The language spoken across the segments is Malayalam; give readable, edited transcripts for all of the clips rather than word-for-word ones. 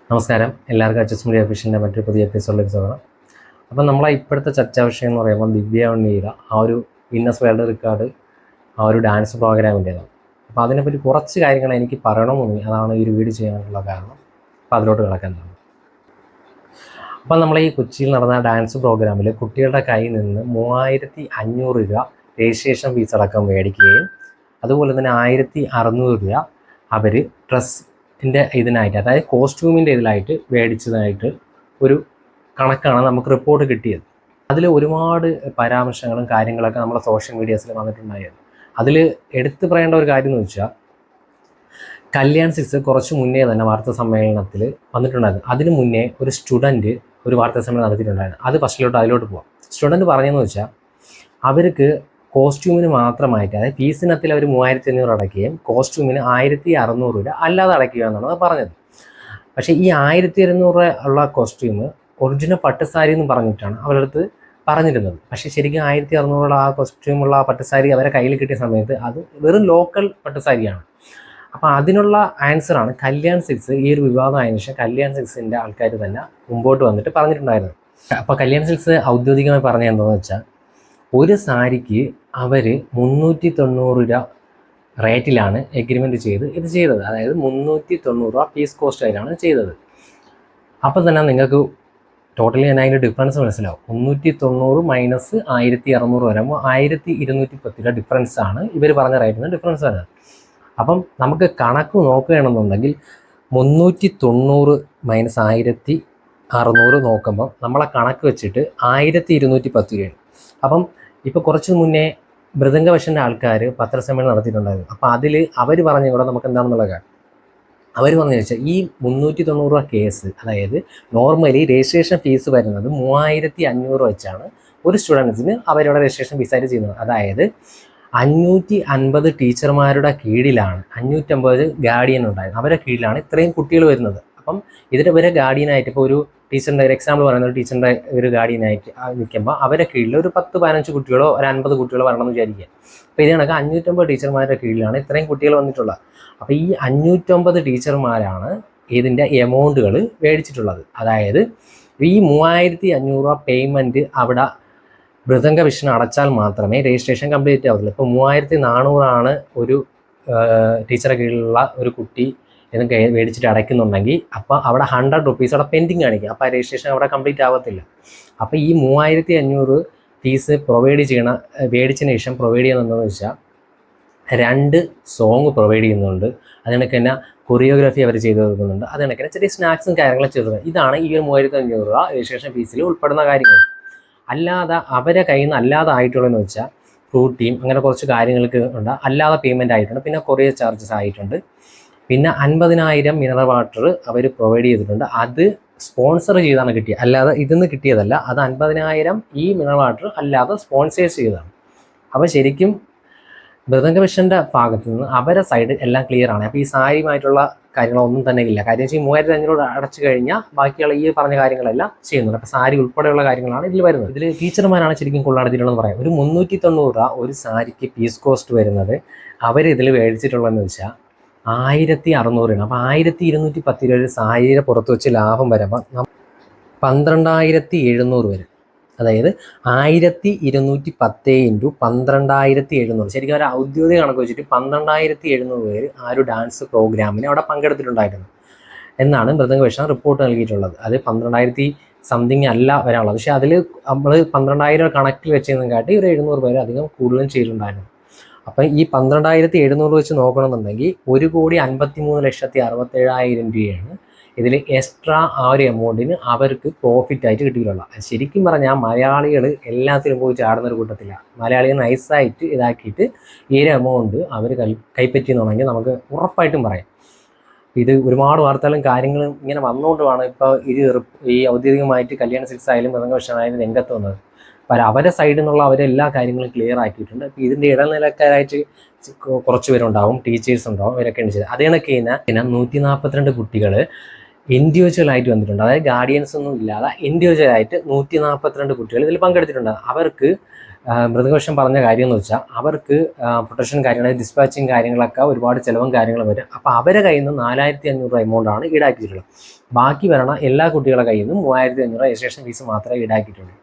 നമസ്കാരം, എല്ലാവർക്കും അച്ചസ് മീഡിയ ഒഫീഷ്യലിൻ്റെ മറ്റൊരു പുതിയ എപ്പിസോഡിലേക്ക് സ്വാഗതം. അപ്പം നമ്മളെ ഇപ്പോഴത്തെ ചർച്ചാ വിഷയം എന്ന് പറയുമ്പോൾ ദിവ്യ ഉണ്ണീര ആ ഒരു ഗിന്നസ് വേൾഡ് റെക്കോർഡ് ആ ഒരു ഡാൻസ് പ്രോഗ്രാമിൻ്റേതാണ്. അപ്പോൾ അതിനെപ്പറ്റി കുറച്ച് കാര്യങ്ങൾ എനിക്ക് പറയണമെന്ന് അതാണ് ഈ ഒരു വീഡിയോ ചെയ്യാനുള്ള കാരണം. അപ്പോൾ അതിലോട്ട് കിടക്കുന്നതാണ്. അപ്പം നമ്മൾ ഈ കൊച്ചിയിൽ നടന്ന ഡാൻസ് പ്രോഗ്രാമിൽ കുട്ടികളുടെ കയ്യിൽ നിന്ന് 3500 രൂപ രജിസ്ട്രേഷൻ ഫീസ് അടക്കം മേടിക്കുകയും അതുപോലെ തന്നെ 1600 രൂപ അവർ ഡ്രസ്സിൻ്റെ ഇതിനായിട്ട്, അതായത് കോസ്റ്റ്യൂമിൻ്റെ ഇതിലായിട്ട് മേടിച്ചതായിട്ട് ഒരു കണക്കാണ് നമുക്ക് റിപ്പോർട്ട് കിട്ടിയത്. അതിൽ ഒരുപാട് പരാമർശങ്ങളും കാര്യങ്ങളൊക്കെ നമ്മളെ സോഷ്യൽ മീഡിയാസിൽ വന്നിട്ടുണ്ടായിരുന്നു. അതിൽ എടുത്തു പറയേണ്ട ഒരു കാര്യം എന്ന് വെച്ചാൽ, കല്യാൺ സിക്സ് കുറച്ച് മുന്നേ തന്നെ വാർത്താ സമ്മേളനത്തിൽ വന്നിട്ടുണ്ടായിരുന്നു. അതിന് മുന്നേ ഒരു സ്റ്റുഡൻറ്റ് ഒരു വാർത്താ സമ്മേളനം നടത്തിയിട്ടുണ്ടായിരുന്നു. അത് അതിലോട്ട് പോവാം. സ്റ്റുഡൻറ്റ് പറഞ്ഞതെന്ന് വെച്ചാൽ, അവർക്ക് കോസ്റ്റ്യൂമിന് മാത്രമായിട്ട്, അതായത് ഫീസിനത്തിൽ അവർ 3500 അടയ്ക്കുകയും കോസ്റ്റ്യൂമിന് 1600 രൂപ അല്ലാതെ അടയ്ക്കുക എന്നാണ് പറഞ്ഞത്. പക്ഷേ ഈ 1200 ഉള്ള കോസ്റ്റ്യൂം ഒറിജിനൽ പട്ടുസാരി എന്ന് പറഞ്ഞിട്ടാണ് അവരുടെ അടുത്ത് പറഞ്ഞിരുന്നത്. പക്ഷേ ശരിക്കും 1600 ആ കോസ്റ്റ്യൂമുള്ള ആ പട്ടുസാരി അവരെ കയ്യിൽ കിട്ടിയ സമയത്ത് അത് വെറും ലോക്കൽ പട്ടുസാരിയാണ്. അപ്പോൾ അതിനുള്ള ആൻസറാണ് കല്യാൺ സിൽക്സ്. ഈ ഒരു വിവാദം ആയതിനു ശേഷം കല്യാൺ സിൽക്സിൻ്റെ ആൾക്കാർ തന്നെ മുമ്പോട്ട് വന്നിട്ട് പറഞ്ഞിട്ടുണ്ടായിരുന്നു. അപ്പോൾ കല്യാൺ സിൽക്സ് ഔദ്യോഗികമായി പറഞ്ഞത് എന്താണെന്ന് വെച്ചാൽ, ഒരു സാരിക്ക് അവർ 390 രൂപ റേറ്റിലാണ് എഗ്രിമെൻറ്റ് ചെയ്തത്. അതായത് 390 രൂപ പീസ് കോസ്റ്റ് ആയിട്ടാണ് ചെയ്തത്. അപ്പോൾ തന്നെ നിങ്ങൾക്ക് ടോട്ടലി തന്നെ അതിൻ്റെ ഡിഫറൻസ് മനസ്സിലാവും. 390 മൈനസ് 1600 വരുമ്പോൾ 1210 രൂപ ഡിഫറൻസാണ് ഇവർ പറഞ്ഞ റേറ്റിന് ഡിഫറൻസ് വരുന്നത്. അപ്പം നമുക്ക് കണക്ക് നോക്കുകയാണെന്നുണ്ടെങ്കിൽ 390 മൈനസ് 1600 നോക്കുമ്പോൾ നമ്മളെ കണക്ക് വെച്ചിട്ട് 1210 രൂപയാണ്. അപ്പം ഇപ്പോൾ കുറച്ച് മുന്നേ മൃദംഗവശൻ്റെ ആൾക്കാർ പത്രസമ്മേളനം നടത്തിയിട്ടുണ്ടായിരുന്നു. അപ്പോൾ അതിൽ അവർ പറഞ്ഞ കൂടെ നമുക്ക് എന്താണെന്നുള്ള കാര്യം അവർ പറഞ്ഞു വെച്ചാൽ, ഈ 390 രൂപ കേസ്, അതായത് നോർമലി രജിസ്ട്രേഷൻ ഫീസ് വരുന്നത് 3500 വെച്ചാണ് ഒരു സ്റ്റുഡൻസിന് അവരുടെ രജിസ്ട്രേഷൻ ഫീസായിട്ട് ചെയ്യുന്നത്. അതായത് 550 ടീച്ചർമാരുടെ കീഴിലാണ്, 550 ഗാർഡിയൻ ഉണ്ടായിരുന്നു, അവരുടെ കീഴിലാണ് ഇത്രയും കുട്ടികൾ വരുന്നത്. അപ്പം ഇതിൻ്റെ വരെ ഗാർഡിയനായിട്ട്, ഇപ്പോൾ ഒരു ടീച്ചറിൻ്റെ ഒരു എക്സാമ്പിൾ പറയുന്ന ഒരു ടീച്ചറിൻ്റെ ഒരു ഗാർഡിയനായിട്ട് നിൽക്കുമ്പോൾ അവരുടെ കീഴിൽ ഒരു 10-15 കുട്ടികളോ ഒരു 50 കുട്ടികളോ വരണമെന്ന് വിചാരിക്കുക. അപ്പോൾ ഇത് കണക്ക് 550 ടീച്ചർമാരുടെ കീഴിലാണ് ഇത്രയും കുട്ടികൾ വന്നിട്ടുള്ളത്. അപ്പോൾ ഈ 550 ടീച്ചർമാരാണ് ഇതിൻ്റെ എമൗണ്ടുകൾ മേടിച്ചിട്ടുള്ളത്. അതായത് ഈ 3500 രൂപ പേയ്മെൻറ്റ് അവിടെ മൃദംഗ വിഷൻ അടച്ചാൽ മാത്രമേ രജിസ്ട്രേഷൻ കംപ്ലീറ്റ് ആവുള്ളൂ. ഇപ്പോൾ 3400 ഒരു ടീച്ചറെ കീഴിലുള്ള ഒരു കുട്ടി ഇതൊക്കെ മേടിച്ചിട്ട് അടയ്ക്കുന്നുണ്ടെങ്കിൽ അപ്പോൾ അവിടെ 100 റുപ്പീസ് അവിടെ പെൻഡിങ് കാണിക്കും. അപ്പോൾ ആ രജിസ്ട്രേഷൻ അവിടെ കംപ്ലീറ്റ് ആവത്തില്ല. അപ്പോൾ ഈ 3500 ഫീസ് മേടിച്ചതിന് ശേഷം പ്രൊവൈഡ് ചെയ്യുന്നതെന്ന് വെച്ചാൽ 2 സോങ് പ്രൊവൈഡ് ചെയ്യുന്നുണ്ട്. അതിനൊക്കെ തന്നെ കൊറിയോഗ്രാഫി അവർ ചെയ്ത് കൊടുക്കുന്നുണ്ട്. അതിനൊക്കെ തന്നെ ചെറിയ സ്നാക്സും കാര്യങ്ങളും ചെയ്തു കൊടുക്കുന്നത്. ഇതാണ് ഈ ഒരു 3500 രൂപ രജിസ്ട്രേഷൻ ഫീസിൽ ഉൾപ്പെടുന്ന കാര്യങ്ങൾ. അല്ലാതെ അവരെ കയ്യിൽ നിന്ന് അല്ലാതെ ആയിട്ടുള്ളതെന്ന് വെച്ചാൽ ഫ്രൂട്ടിയും അങ്ങനെ കുറച്ച് കാര്യങ്ങൾക്ക് ഉണ്ട്, അല്ലാതെ പേയ്മെൻ്റ് ആയിട്ടുണ്ട്. പിന്നെ കൊറിയർ ചാർജസ് ആയിട്ടുണ്ട്. പിന്നെ 50,000 മിനറൽ വാട്ടർ അവർ പ്രൊവൈഡ് ചെയ്തിട്ടുണ്ട്. അത് സ്പോൺസർ ചെയ്താണ് കിട്ടിയത്, അല്ലാതെ ഇതിന്ന് കിട്ടിയതല്ല. അത് 50,000 ഈ മിനറൽ വാട്ടർ അല്ലാതെ സ്പോൺസേഴ്സ് ചെയ്തതാണ്. അപ്പോൾ ശരിക്കും മൃദംഗ വിഷൻ്റെ ഭാഗത്തു നിന്ന് അവരെ സൈഡ് എല്ലാം ക്ലിയർ ആണ്. അപ്പോൾ ഈ സാരിയുമായിട്ടുള്ള കാര്യങ്ങളൊന്നും തന്നെ ഇല്ല. കാര്യം വെച്ചാൽ 3500 അടച്ചു കഴിഞ്ഞാൽ ബാക്കിയുള്ള ഈ പറഞ്ഞ കാര്യങ്ങളെല്ലാം ചെയ്യുന്നുണ്ട്. അപ്പോൾ സാരി ഉൾപ്പെടെയുള്ള കാര്യങ്ങളാണ് ഇതിൽ വരുന്നത്. ഇതിൽ ടീച്ചർമാരാണ് ശരിക്കും കൊള്ളാടുത്തിട്ടുള്ളതെന്ന് പറയാം. ഒരു 390 രൂപ ഒരു സാരിക്ക് പീസ് കോസ്റ്റ് വരുന്നത് അവരിതിൽ മേടിച്ചിട്ടുള്ളതെന്ന് വെച്ചാൽ 1600 രൂപ. അപ്പോൾ 1210 രൂപ സാരിയുടെ പുറത്ത് വെച്ച് ലാഭം വരുമ്പോൾ 12700 വരും. അതായത് 1210 ഇൻറ്റു 12700, ശരിക്കും ഒരു ഔദ്യോഗിക കണക്ക് വെച്ചിട്ട് 12700 പേര് ആ ഒരു ഡാൻസ് പ്രോഗ്രാമിന് അവിടെ പങ്കെടുത്തിട്ടുണ്ടായിരുന്നു എന്നാണ് മൃദംഗ വിഷൻ റിപ്പോർട്ട് നൽകിയിട്ടുള്ളത്. അത് 12,000 സംതിങ് അല്ല വരാനുള്ളത്. പക്ഷേ അതിൽ നമ്മൾ 12,000 കണക്കിൽ വെച്ചതിനെക്കാട്ടി ഒരു 700 പേര് അധികം കൂടുതലും ചെയ്തിട്ടുണ്ടായിരുന്നു. അപ്പം ഈ 12,700 വെച്ച് നോക്കണമെന്നുണ്ടെങ്കിൽ 1,53,67,000 രൂപയാണ് ഇതിൽ എക്സ്ട്രാ ആ ഒരു എമൗണ്ടിന് അവർക്ക് പ്രോഫിറ്റായിട്ട് കിട്ടിയിട്ടുള്ള. ശരിക്കും പറഞ്ഞാൽ മലയാളികൾ എല്ലാത്തിലും പോയി ചാടുന്നൊരു കൂട്ടത്തില്ല. മലയാളികൾ നൈസായിട്ട് ഇതാക്കിയിട്ട് ഈ ഒരു എമൗണ്ട് അവർ കൈപ്പറ്റിയെന്നുണ്ടെങ്കിൽ നമുക്ക് ഉറപ്പായിട്ടും പറയാം. ഇത് ഒരുപാട് വാർത്തകളും കാര്യങ്ങളും ഇങ്ങനെ വന്നുകൊണ്ടുമാണ് ഇപ്പോൾ ഈ ഔദ്യോഗികമായിട്ട് കല്യാൺ സിൽക്സ് ആയാലും മൃദംഗ വിഷൻ ആയാലും രംഗത്ത് വന്നത്. അപ്പോൾ അവരെ സൈഡിൽ നിന്നുള്ള അവരെല്ലാ കാര്യങ്ങളും ക്ലിയർ ആക്കിയിട്ടുണ്ട്. അപ്പോൾ ഇതിൻ്റെ ഇടനിലക്കാരായിട്ട് കുറച്ച് പേരുണ്ടാവും, ടീച്ചേഴ്സ് ഉണ്ടാവും, ഇവരൊക്കെ ഉണ്ട് ചെയ്തത്. അതേ കണക്ക് പിന്നെ 142 കുട്ടികൾ ഇൻഡിവിജ്വലായിട്ട് വന്നിട്ടുണ്ട്. അതായത് ഗാർഡിയൻസ് ഒന്നും ഇല്ലാതെ ഇൻഡിവിജ്വലായിട്ട് 142 കുട്ടികൾ ഇതിൽ പങ്കെടുത്തിട്ടുണ്ട്. അവർക്ക് മൃദുകോശം പറഞ്ഞ കാര്യം എന്ന് വെച്ചാൽ അവർക്ക് പ്രൊട്ടക്ഷൻ കാര്യങ്ങൾ, ഡിസ്പാച്ചിങ് കാര്യങ്ങളൊക്കെ ഒരുപാട് ചിലവും കാര്യങ്ങളും വരും. അപ്പോൾ അവരെ കയ്യിൽ നിന്ന് 4500 എമൗണ്ടാണ് ഈടാക്കിയിട്ടുള്ളത്. ബാക്കി വരണ എല്ലാ കുട്ടികളുടെ കയ്യിൽ നിന്നും 3500 രജിസ്ട്രേഷൻ ഫീസ് മാത്രമേ ഈടാക്കിയിട്ടുള്ളൂ.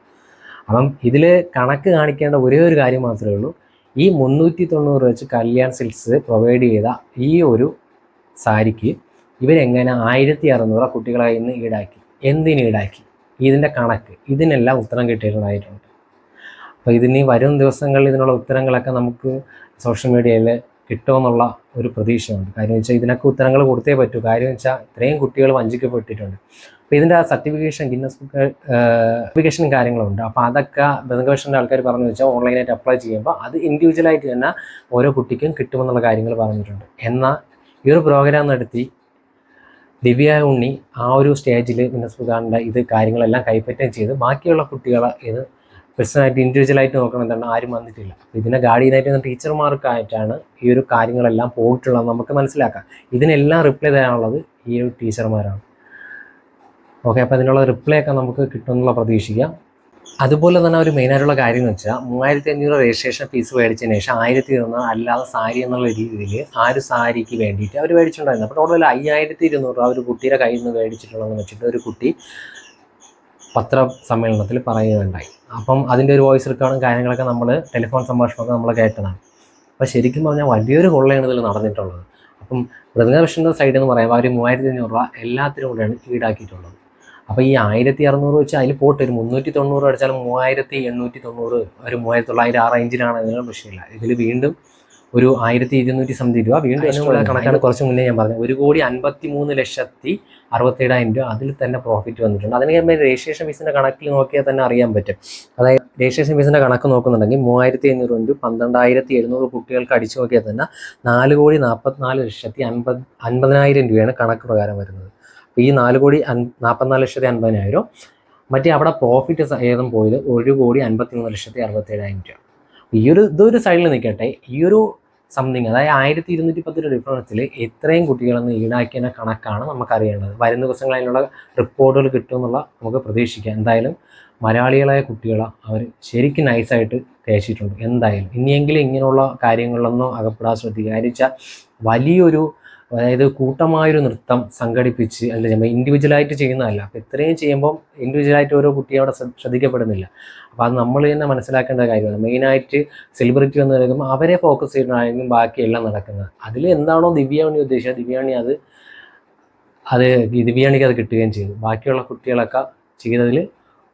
അപ്പം ഇതിൽ കണക്ക് കാണിക്കേണ്ട ഒരേ ഒരു കാര്യം മാത്രമേ ഉള്ളൂ. ഈ 390 വെച്ച് കല്യാൺ സിൽക്സ് പ്രൊവൈഡ് ചെയ്ത ഈ ഒരു സാരിക്ക് ഇവരെങ്ങനെ 1600 കുട്ടികളെ കയ്യിൽ നിന്ന് ഈടാക്കി, എന്തിന് ഈടാക്കി, ഇതിൻ്റെ കണക്ക്, ഇതിനെല്ലാം ഉത്തരം കിട്ടിയിട്ടുണ്ടായിട്ടുണ്ട്. അപ്പോൾ ഇതിന് വരും ദിവസങ്ങളിൽ ഇതിനുള്ള ഉത്തരങ്ങളൊക്കെ നമുക്ക് സോഷ്യൽ മീഡിയയിൽ കിട്ടുമെന്നുള്ള ഒരു പ്രതീക്ഷയുണ്ട്. കാര്യം വെച്ചാൽ ഇതിനൊക്കെ ഉത്തരങ്ങൾ കൊടുത്തേ പറ്റൂ. കാര്യം വെച്ചാൽ ഇത്രയും കുട്ടികൾ വഞ്ചിക്കപ്പെട്ടിട്ടുണ്ട്. അപ്പോൾ ഇതിൻ്റെ ആ സർട്ടിഫിക്കേഷൻ, ഗിന്നസ് ബുക്ക് സർട്ടിഫിക്കേഷനും കാര്യങ്ങളുണ്ട്. അപ്പോൾ അതൊക്കെ ബന്ധുകോശൻ്റെ ആൾക്കാർ പറഞ്ഞു വെച്ചാൽ ഓൺലൈനായിട്ട് അപ്ലൈ ചെയ്യുമ്പോൾ അത് ഇൻഡിവിജ്വലായിട്ട് തന്നെ ഓരോ കുട്ടിക്കും കിട്ടുമെന്നുള്ള കാര്യങ്ങൾ പറഞ്ഞിട്ടുണ്ട്. എന്നാൽ ഈ ഒരു പ്രോഗ്രാം നടത്തി ദിവ്യ ഉണ്ണി ആ ഒരു സ്റ്റേജിൽ ഗിന്നസ് ബുക്കാറിൻ്റെ ഇത് കാര്യങ്ങളെല്ലാം കൈപ്പറ്റുകയും ചെയ്ത് ബാക്കിയുള്ള കുട്ടികളെ ഇത് പേഴ്സണലായിട്ട് ഇൻഡിവിജ്വലായിട്ട് നോക്കണം എന്താണ് ആരും വന്നിട്ടില്ല. അപ്പോൾ ഇതിനെ ഗാർഡിയനായിട്ട് ടീച്ചർമാർക്കായിട്ടാണ് ഈ ഒരു കാര്യങ്ങളെല്ലാം പോയിട്ടുള്ളത് നമുക്ക് മനസ്സിലാക്കാം. ഇതിനെല്ലാം റിപ്ലൈ തരാനുള്ളത് ഈ ഒരു ടീച്ചർമാരാണ്. ഓക്കെ, അപ്പോൾ അതിനുള്ള റിപ്ലൈ ഒക്കെ നമുക്ക് കിട്ടുമെന്നുള്ള പ്രതീക്ഷിക്കാം. അതുപോലെ തന്നെ ഒരു മെയിനായിട്ടുള്ള കാര്യം എന്ന് വെച്ചാൽ 3500 രജിസ്ട്രേഷൻ ഫീസ് മേടിച്ചതിന് ശേഷം 1200 അല്ലാതെ സാരി എന്നുള്ള രീതിയിൽ ആ ഒരു സാരിക്ക് വേണ്ടിയിട്ട് അവർ മേടിച്ചിട്ടുണ്ടായിരുന്നു. അപ്പോൾ ടോട്ടൽ 5200 ഒരു കുട്ടിയുടെ കയ്യിൽ നിന്ന് മേടിച്ചിട്ടുള്ളതെന്ന് വെച്ചിട്ട് ഒരു കുട്ടി പത്രസമ്മേളനത്തിൽ പറയുകയുണ്ടായി. അപ്പം അതിൻ്റെ ഒരു വോയിസ് റെക്കോർഡും കാര്യങ്ങളൊക്കെ നമ്മൾ ടെലിഫോൺ സംഭാഷണമൊക്കെ നമ്മൾ കേട്ടതാണ്. അപ്പോൾ ശരിക്കും പറഞ്ഞാൽ വലിയൊരു കൊള്ളയാണ് ഇതിൽ നടന്നിട്ടുള്ളത്. അപ്പം മൃദുകോശൻ്റെ സൈഡിൽ നിന്ന് പറയുമ്പോൾ അവർ 3500 എല്ലാത്തിനും കൂടെയാണ് ഈടാക്കിയിട്ടുള്ളത്. അപ്പോൾ ഈ 1600 വെച്ച് അതിൽ പോട്ട് ഒരു 390 അടിച്ചാലും 3890, ഒരു 3900 ആ റേഞ്ചിലാണ്. അതിനുള്ള വിഷയമില്ല. ഇതിൽ വീണ്ടും ഒരു 1200 സംതിങ് രൂപ വീണ്ടും അതിനുള്ള കണക്കാണ് കുറച്ച് മുന്നേ ഞാൻ പറഞ്ഞത്. 1,53,67,000 രൂപ അതിൽ തന്നെ പ്രോഫിറ്റ് വന്നിട്ടുണ്ട്. അതിന് രജിസ്ട്രേഷൻ ഫീസിൻ്റെ കണക്കിൽ നോക്കിയാൽ തന്നെ അറിയാൻ പറ്റും. അതായത് രജിസ്ട്രേഷൻ ഫീസിൻ്റെ കണക്ക് നോക്കുന്നുണ്ടെങ്കിൽ 3500 ഇൻറ്റു 12,700 കുട്ടികൾക്ക് അടിച്ചു നോക്കിയാൽ തന്നെ 4,44,50,000 രൂപയാണ് കണക്ക് പ്രകാരം വരുന്നത്. അപ്പോൾ ഈ 4,44,50,000 മറ്റേ അവിടെ പ്രോഫിറ്റ് ഏതും പോയത് 1,53,67,000 രൂപ. ഇതൊരു സൈഡിൽ നിൽക്കട്ടെ, ഈ ഒരു സംതിങ് അതായത് 1210 ഡിഫറൻസിൽ എത്രയും കുട്ടികളെന്ന് ഈടാക്കിയ കണക്കാണ് നമുക്കറിയേണ്ടത്. വരും ദിവസങ്ങളിൽ അതിനുള്ള റിപ്പോർട്ടുകൾ കിട്ടുമെന്നുള്ള നമുക്ക് പ്രതീക്ഷിക്കാം. എന്തായാലും മലയാളികളായ കുട്ടികളെ അവർ ശരിക്കും നൈസായിട്ട് തേച്ചിട്ടുണ്ട്. എന്തായാലും ഇനിയെങ്കിലും ഇങ്ങനെയുള്ള കാര്യങ്ങളിലൊന്നും അകപ്പെടാൻ ശ്രദ്ധിക്കുക. കാര്യം വെച്ചാൽ വലിയൊരു, അതായത് കൂട്ടമായൊരു നൃത്തം സംഘടിപ്പിച്ച് അല്ല ഇൻഡിവിജ്വലായിട്ട് ചെയ്യുന്നതല്ല. അപ്പോൾ ഇത്രയും ചെയ്യുമ്പം ഇൻഡിവിജ്വലായിട്ട് ഓരോ കുട്ടിയെ അവിടെ ശ്രദ്ധിക്കപ്പെടുന്നില്ല. അപ്പോൾ അത് നമ്മൾ തന്നെ മനസ്സിലാക്കേണ്ട കാര്യമാണ്. മെയിനായിട്ട് സെലിബ്രിറ്റി എന്ന് പറയുമ്പോൾ അവരെ ഫോക്കസ് ചെയ്തിട്ടായിരിക്കും ബാക്കിയെല്ലാം നടക്കുന്നത്. അതിൽ എന്താണോ ദിവ്യാണി ഉദ്ദേശിച്ചത്, ദിവ്യാണിക്ക് അത് കിട്ടുകയും ചെയ്തു. ബാക്കിയുള്ള കുട്ടികളൊക്കെ ചെയ്തതിൽ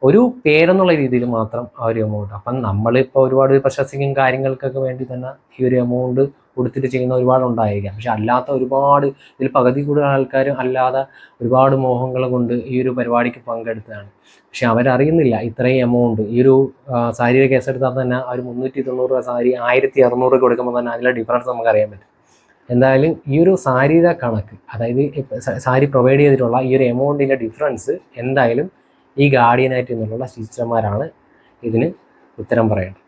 ഒരു പേരെന്നുള്ള രീതിയിൽ മാത്രം ആ ഒരു എമൗണ്ട്. അപ്പം നമ്മളിപ്പോൾ ഒരുപാട് പ്രശസ്തിക്കും കാര്യങ്ങൾക്കൊക്കെ വേണ്ടി തന്നെ ഈ ഒരു എമൗണ്ട് കൊടുത്തിട്ട് ചെയ്യുന്ന ഒരുപാടുണ്ടായിരിക്കാം. പക്ഷെ അല്ലാത്ത ഒരുപാട്, ഇതിൽ പകുതി കൂടുതൽ ആൾക്കാരും അല്ലാതെ ഒരുപാട് മോഹങ്ങൾ കൊണ്ട് ഈ ഒരു പരിപാടിക്ക് പങ്കെടുത്തതാണ്. പക്ഷെ അവരറിയുന്നില്ല ഇത്രയും എമൗണ്ട്. ഈ ഒരു സാരിയുടെ കേസെടുത്താൽ തന്നെ ആ ഒരു 390 സാരി 1600 കൊടുക്കുമ്പോൾ തന്നെ അതിലെ ഡിഫറൻസ് നമുക്ക് അറിയാൻ പറ്റും. എന്തായാലും ഈ ഒരു സാരിയുടെ കണക്ക്, അതായത് സാരി പ്രൊവൈഡ് ചെയ്തിട്ടുള്ള ഈ ഒരു എമൗണ്ടിൻ്റെ ഡിഫറൻസ് എന്തായാലും ഈ ഗാർഡിയനായിട്ട് നിന്നുള്ള ടീച്ചർമാരാണ് ഇതിന് ഉത്തരം പറയേണ്ടത്.